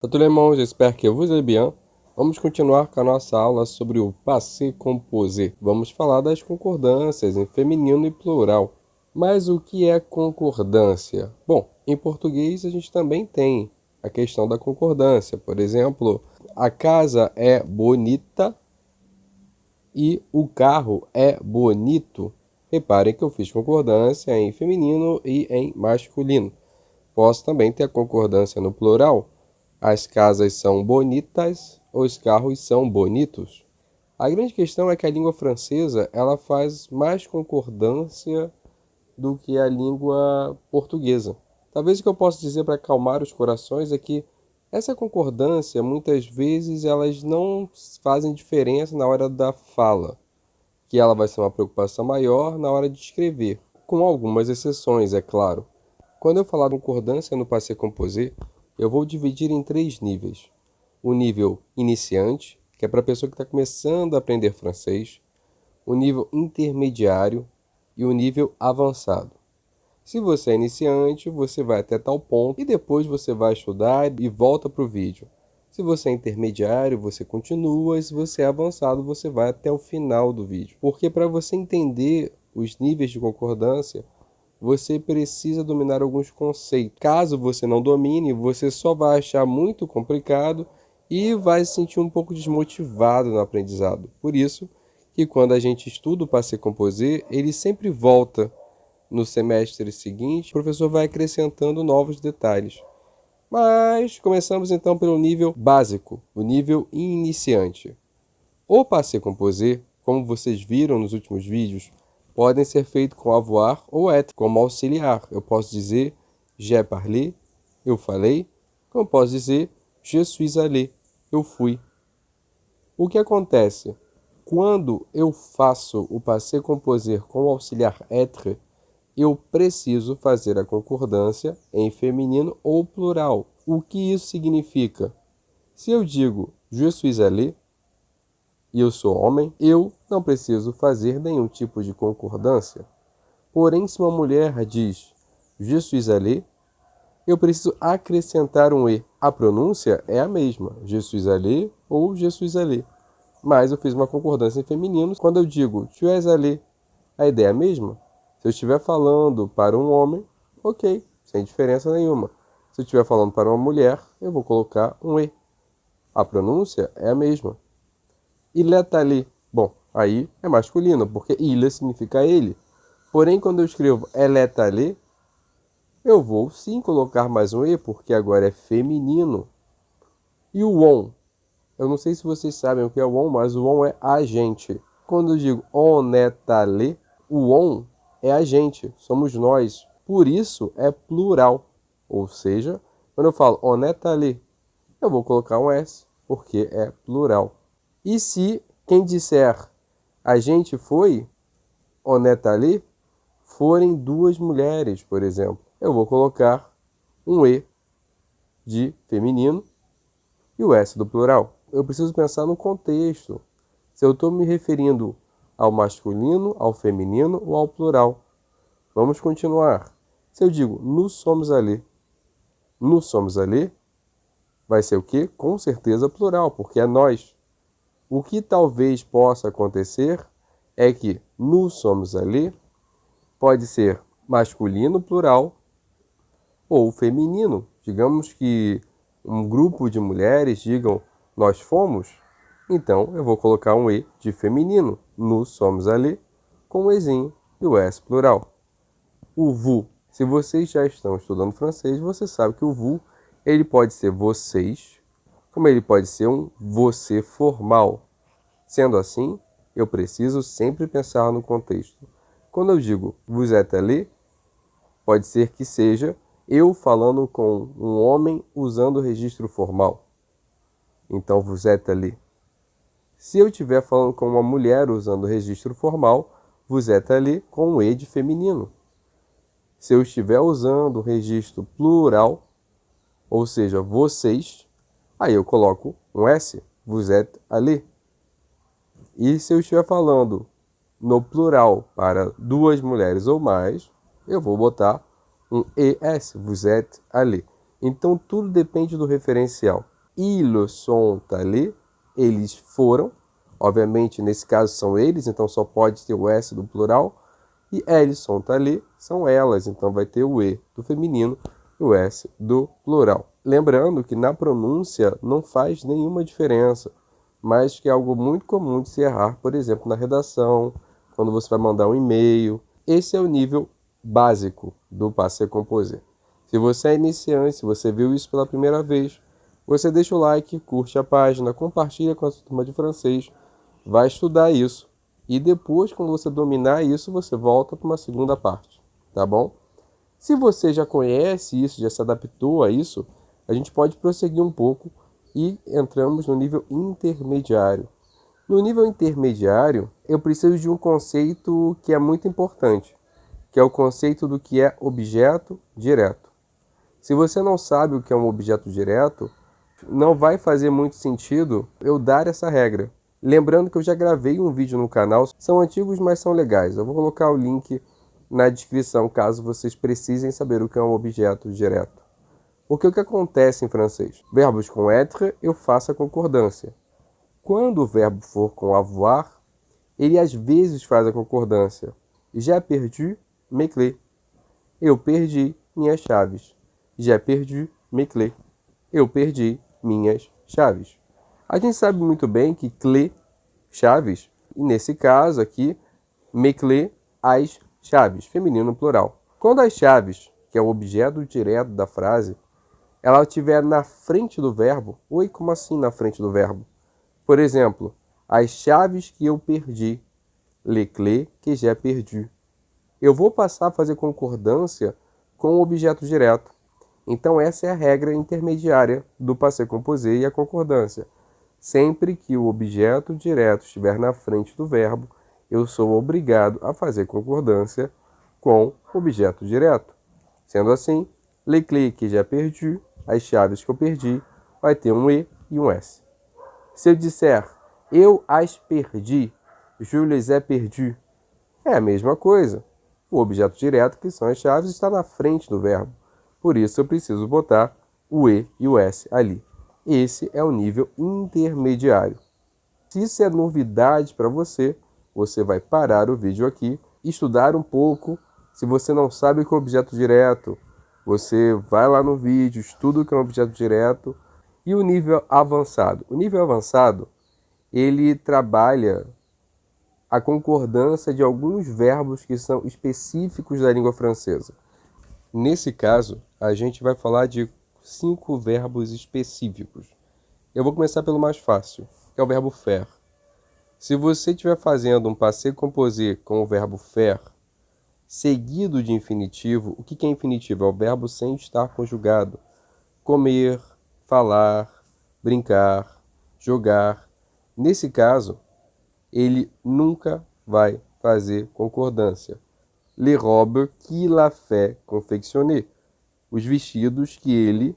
Olá, irmãos, j'espère que vous allez bien. Vamos continuar com a nossa aula sobre o passé composé. Vamos falar das concordâncias em feminino e plural. Mas o que é concordância? Bom, em português a gente também tem a questão da concordância. Por exemplo, a casa é bonita e o carro é bonito. Reparem que eu fiz concordância em feminino e em masculino. Posso também ter a concordância no plural. As casas são bonitas, os carros são bonitos. A grande questão é que a língua francesa ela faz mais concordância do que a língua portuguesa. Talvez o que eu possa dizer para acalmar os corações é que essa concordância, muitas vezes, elas não fazem diferença na hora da fala, que ela vai ser uma preocupação maior na hora de escrever, com algumas exceções, é claro. Quando eu falar de concordância no passé composé, eu vou dividir em 3 níveis. O nível iniciante, que é para a pessoa que está começando a aprender francês, o nível intermediário e o nível avançado. Se você é iniciante, você vai até tal ponto e depois você vai estudar e volta para o vídeo. Se você é intermediário, você continua, e se você é avançado, você vai até o final do vídeo. Porque para você entender os níveis de concordância, você precisa dominar alguns conceitos. Caso você não domine, você só vai achar muito complicado e vai se sentir um pouco desmotivado no aprendizado. Por isso que quando a gente estuda o passé composé, ele sempre volta no semestre seguinte, o professor vai acrescentando novos detalhes. Mas começamos então pelo nível básico, o nível iniciante. O passé composé, como vocês viram nos últimos vídeos, podem ser feitos com avoir ou être, como auxiliar. Eu posso dizer j'ai parlé, eu falei, como posso dizer je suis allé, eu fui. O que acontece? Quando eu faço o passé composé com o auxiliar être, eu preciso fazer a concordância em feminino ou plural. O que isso significa? Se eu digo je suis allé, e eu sou homem, eu não preciso fazer nenhum tipo de concordância. Porém, se uma mulher diz je suis allé, eu preciso acrescentar um e. A pronúncia é a mesma, je suis allé ou je suis allé. Mas eu fiz uma concordância em feminino. Quando eu digo tu es allé, a ideia é a mesma. Se eu estiver falando para um homem, ok, sem diferença nenhuma. Se eu estiver falando para uma mulher, eu vou colocar um e. A pronúncia é a mesma. Il est allé. Bom, aí é masculino, porque il significa ele. Porém, quando eu escrevo elle est allée, eu vou sim colocar mais um e, porque agora é feminino. E o on? Eu não sei se vocês sabem o que é o on, mas o on é agente. Quando eu digo on est allé, o on é agente, somos nós. Por isso é plural. Ou seja, quando eu falo on est allé, eu vou colocar um S, porque é plural. E se quem disser a gente foi, on est allé, forem 2 mulheres, por exemplo, eu vou colocar um E de feminino e o S do plural. Eu preciso pensar no contexto. Se eu estou me referindo ao masculino, ao feminino ou ao plural. Vamos continuar. Se eu digo nous sommes allés, vai ser o quê? Com certeza plural, porque é nós. O que talvez possa acontecer é que nous sommes allés pode ser masculino, plural, ou feminino. Digamos que um grupo de mulheres digam nós fomos, então eu vou colocar um E de feminino, nous sommes allés, com o Ezinho e o S plural. O vous, se vocês já estão estudando francês, você sabe que o vous ele pode ser vocês, como ele pode ser um você formal. Sendo assim, eu preciso sempre pensar no contexto. Quando eu digo vous êtes allé, pode ser que seja eu falando com um homem usando o registro formal. Então, vous êtes allé. Se eu estiver falando com uma mulher usando o registro formal, vous êtes allé com um E de feminino. Se eu estiver usando o registro plural, ou seja, vocês, aí eu coloco um S, vous êtes allés. E se eu estiver falando no plural para 2 mulheres ou mais, eu vou botar um ES, vous êtes allés. Então tudo depende do referencial. Ils sont allés. Eles foram. Obviamente, nesse caso, são eles, então só pode ter o S do plural. E elles sont allées são elas, então vai ter o E do feminino e o S do plural. Lembrando que na pronúncia não faz nenhuma diferença, mas que é algo muito comum de se errar, por exemplo, na redação, quando você vai mandar um e-mail. Esse é o nível básico do passé composé. Se você é iniciante, se você viu isso pela primeira vez, você deixa o like, curte a página, compartilha com a sua turma de francês, vai estudar isso. E depois, quando você dominar isso, você volta para uma segunda parte, tá bom? Se você já conhece isso, já se adaptou a isso, a gente pode prosseguir um pouco e entramos no nível intermediário. No nível intermediário, eu preciso de um conceito que é muito importante, que é o conceito do que é objeto direto. Se você não sabe o que é um objeto direto, não vai fazer muito sentido eu dar essa regra. Lembrando que eu já gravei um vídeo no canal, são antigos, mas são legais. Eu vou colocar o link na descrição, caso vocês precisem saber o que é um objeto direto. Porque o que acontece em francês? Verbos com être, eu faço a concordância. Quando o verbo for com avoir, ele às vezes faz a concordância. J'ai perdu mes clés. Eu perdi minhas chaves. J'ai perdu mes clés. Eu perdi minhas chaves. A gente sabe muito bem que clé, chaves, e nesse caso aqui, mes clés, as chaves, feminino plural. Quando as chaves, que é o objeto direto da frase, ela estiver na frente do verbo, oi, como assim na frente do verbo? Por exemplo, as chaves que eu perdi, les clés que j'ai perdu. Eu vou passar a fazer concordância com o objeto direto. Então essa é a regra intermediária do passé composé e a concordância. Sempre que o objeto direto estiver na frente do verbo, eu sou obrigado a fazer concordância com o objeto direto. Sendo assim, les clés que j'ai perdu, as chaves que eu perdi, vai ter um E e um S. Se eu disser, eu as perdi, je les ai perdus, é a mesma coisa. O objeto direto, que são as chaves, está na frente do verbo. Por isso eu preciso botar o E e o S ali. Esse é o nível intermediário. Se isso é novidade para você, você vai parar o vídeo aqui, estudar um pouco. Se você não sabe o que é objeto direto, você vai lá no vídeo, estuda o que é um objeto direto. E o nível avançado? O nível avançado, ele trabalha a concordância de alguns verbos que são específicos da língua francesa. Nesse caso, a gente vai falar de 5 verbos específicos. Eu vou começar pelo mais fácil, que é o verbo faire. Se você estiver fazendo um passé composé com o verbo faire, seguido de infinitivo, o que é infinitivo? É o verbo sem estar conjugado. Comer, falar, brincar, jogar. Nesse caso, ele nunca vai fazer concordância. Les robes qu'il a fait confectionner. Os vestidos que ele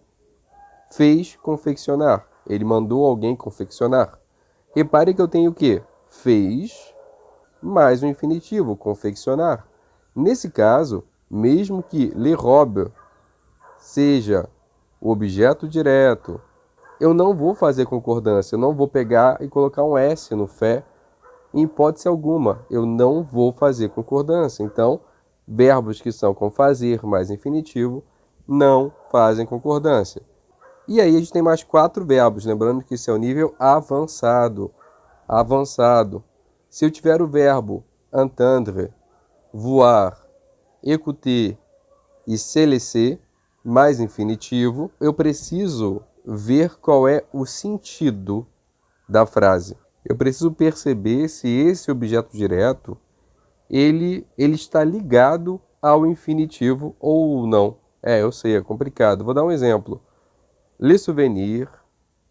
fez confeccionar. Ele mandou alguém confeccionar. Repare que eu tenho o quê? Fez mais o infinitivo, confeccionar. Nesse caso, mesmo que les robes seja o objeto direto, eu não vou fazer concordância. Eu não vou pegar e colocar um S no fait. Em hipótese alguma, eu não vou fazer concordância. Então, verbos que são com fazer mais infinitivo não fazem concordância. E aí a gente tem mais 4 verbos, lembrando que isso é o nível avançado. Avançado. Se eu tiver o verbo entendre, voir, écouter e se laisser, mais infinitivo, eu preciso ver qual é o sentido da frase. Eu preciso perceber se esse objeto direto ele está ligado ao infinitivo ou não. Eu sei, é complicado. Vou dar um exemplo. Les souvenirs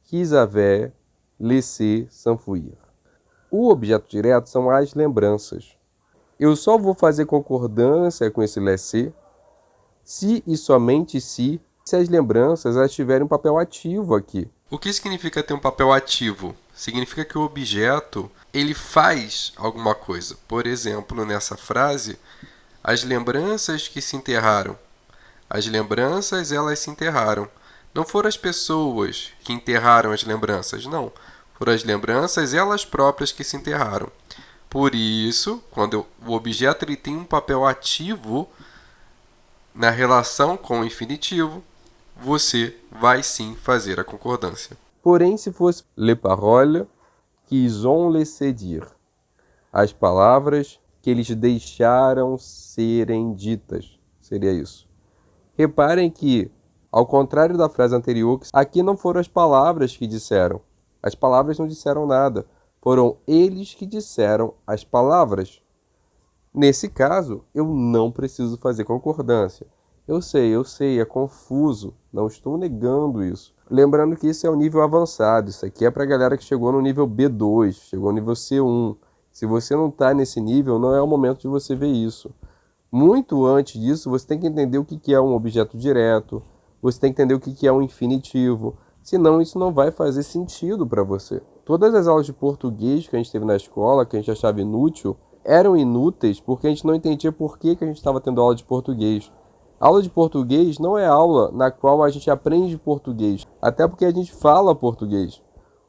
qu'ils avaient laissé s'enfuir. O objeto direto são as lembranças. Eu só vou fazer concordância com esse laisser se e somente se as lembranças elas tiverem um papel ativo aqui. O que significa ter um papel ativo? Significa que o objeto ele faz alguma coisa. Por exemplo, nessa frase, as lembranças que se enterraram. As lembranças, elas se enterraram. Não foram as pessoas que enterraram as lembranças, não. Foram as lembranças elas próprias que se enterraram. Por isso, quando o objeto ele tem um papel ativo na relação com o infinitivo, você vai sim fazer a concordância. Porém, se fosse les paroles qu'ils ont laissé dire, as palavras que eles deixaram serem ditas, seria isso. Reparem que, ao contrário da frase anterior, aqui não foram as palavras que disseram. As palavras não disseram nada. Foram eles que disseram as palavras. Nesse caso, eu não preciso fazer concordância. Eu sei, é confuso. Não estou negando isso. Lembrando que isso é o nível avançado. Isso aqui é para a galera que chegou no nível B2, chegou no nível C1. Se você não está nesse nível, não é o momento de você ver isso. Muito antes disso, você tem que entender o que é um objeto direto, você tem que entender o que é um infinitivo, senão isso não vai fazer sentido para você. Todas as aulas de português que a gente teve na escola, que a gente achava inútil, eram inúteis porque a gente não entendia por que a gente estava tendo aula de português. A aula de português não é aula na qual a gente aprende português, até porque a gente fala português.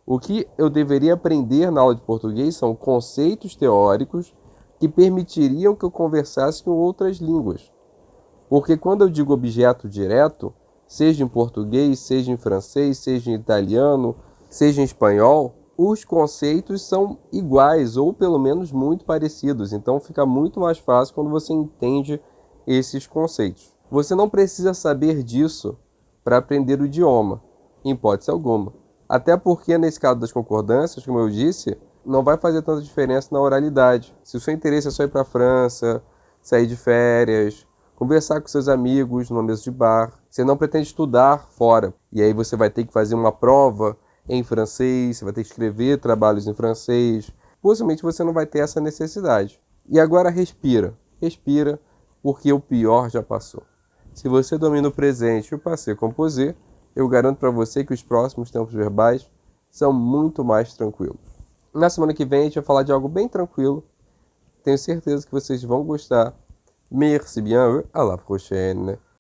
O que eu deveria aprender na aula de português são conceitos teóricos que permitiriam que eu conversasse com outras línguas. Porque quando eu digo objeto direto, seja em português, seja em francês, seja em italiano, seja em espanhol, os conceitos são iguais ou pelo menos muito parecidos. Então fica muito mais fácil quando você entende esses conceitos. Você não precisa saber disso para aprender o idioma, em hipótese alguma. Até porque, nesse caso das concordâncias, como eu disse, não vai fazer tanta diferença na oralidade. Se o seu interesse é só ir para a França, sair de férias, conversar com seus amigos numa mesa de bar, você não pretende estudar fora. E aí você vai ter que fazer uma prova em francês, você vai ter que escrever trabalhos em francês. Possivelmente você não vai ter essa necessidade. E agora respira. Respira, porque o pior já passou. Se você domina o presente e o passé composé, eu garanto para você que os próximos tempos verbais são muito mais tranquilos. Na semana que vem a gente vai falar de algo bem tranquilo. Tenho certeza que vocês vão gostar. Merci bien, à la prochaine.